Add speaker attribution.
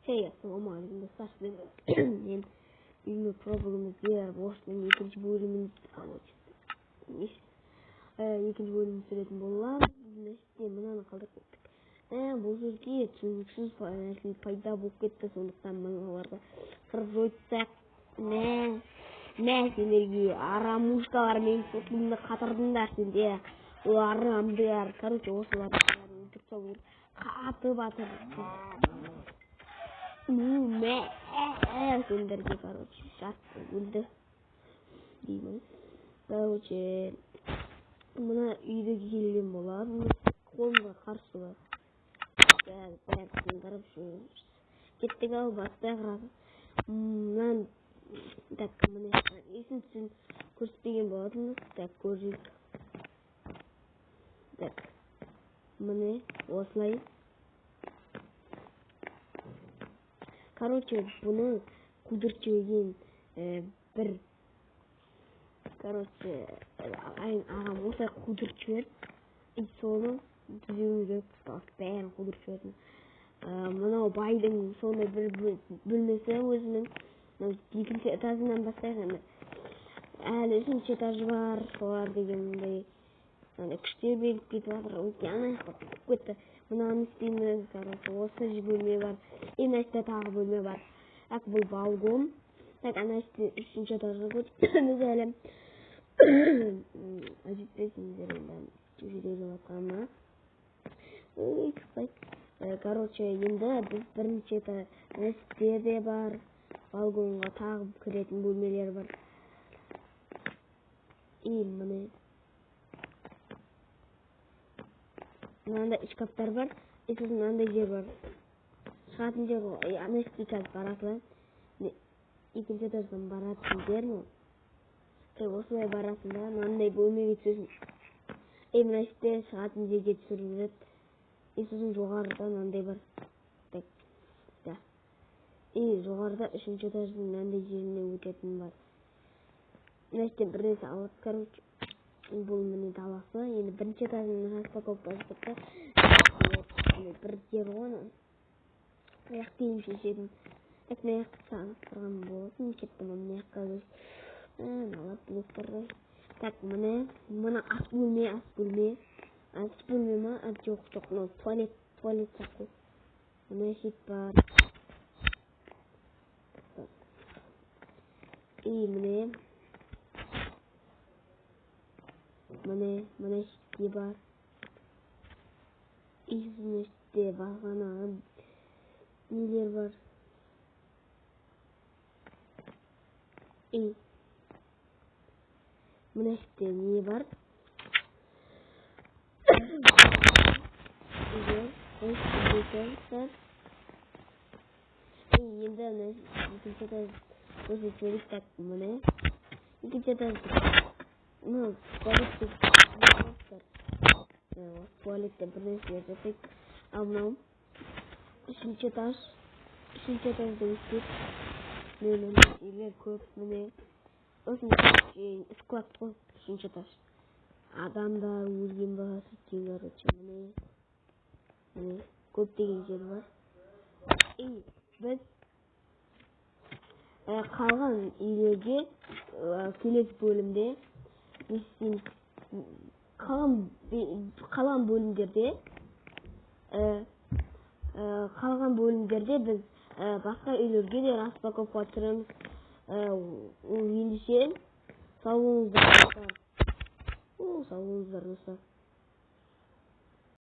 Speaker 1: Hey, assalamualaikum достар. Мен үйіме пробугімізде Воштың екінші бөлімін екінші бөлімін түсіретін боламын. Нәрсте мынаны қалдырып кеттік. Бұл жерге түсініксіз нәрселер пайда болып кетті, сондықтан мыналарды қырып жойтсақ. Сендерге арамушкалар мен сотымды қатырдыңдар сендер. Ол арамдылар. Короче, осыларды өлтіріп салу қатып атыр. Сендерге, короче, шартты өлді деймін. Короче, мына үйді келген болады. Қолымға қарсы бар. Бәрін қарап жүрміз. Кеттік ал бастайық. Так, міне есін түсін көрсетпеген болатынбыз. Так, көрейік. Так, міне осылай. Короче, бұны құдыртып бір ағам осылай құдыртып жіберді. Соны түзеуге бәрін құдыртып жіберді. Мынау байдың сондай бір бөлмесі өзінің. Екінші этажынан бастайық. Әлі үшінші этажы бар. Солар дегенде күштер беріп кетіп жатыр. Ана жаққа кетті. Мынаны істейміз. Короче, осы бөлме бар. Мына тағы бөлме бар. Так, бұл балкон. Так, ана үшінші этажға көтереміз әлі. Әжетпесіңіздер енді жүре жатқанына. Короче, енді біз бірінші этажда де бар. Балконға тағы кіретін бөлмелер бар. Міне. Мынандай шкафтар бар. Сосын мынандай жер бар. Шығатын жер ғой. Ана сейчас барасың. Екінші этаждан баратын жер ме? Осылай барасың да, мынандай бөлмеге түсесің. Мына жерде шығатын жерге түсіріледі. Сосын жоғарыда мынандай бар. Так. Жоғарыда үшінші этаждың мынандай жеріне өтетін бар. Мына жерде бір нәрсе алады, короче. Бұл міне таласы. Енді бірінші этажның распаковкасы бітті. Бір жер ғой. Аяқ киім шешетін. Мына жақты сағынып тұрған болсын. Кеттім мына жаққа өз. Алап блоктар ғой. Так, мына ас бөлме. Ас бөлме ма? Жоқ. Туалет сақу. Мына шет бар. Мына шетте бар. Мына шетте бағана нелер бар. Мына шетте не бар? Енді екінші этаж көрсетелік. Так, міне екінші этаж туалетте бір нәрсе жасайық. Ал мынау үшінші этаж. Үшінші этажда өстіп үйлер көп. Міне осындай склад қой. Үшінші этаж. Адамдар өлген бағасы екен, короче. Міне көптеген жер бар. Біз қалған үйлерге келесі бөлімде қалған бөлімдерде біз басқа үйлерге де распаковка түсіреміз. Ендеше сау болыңыздар.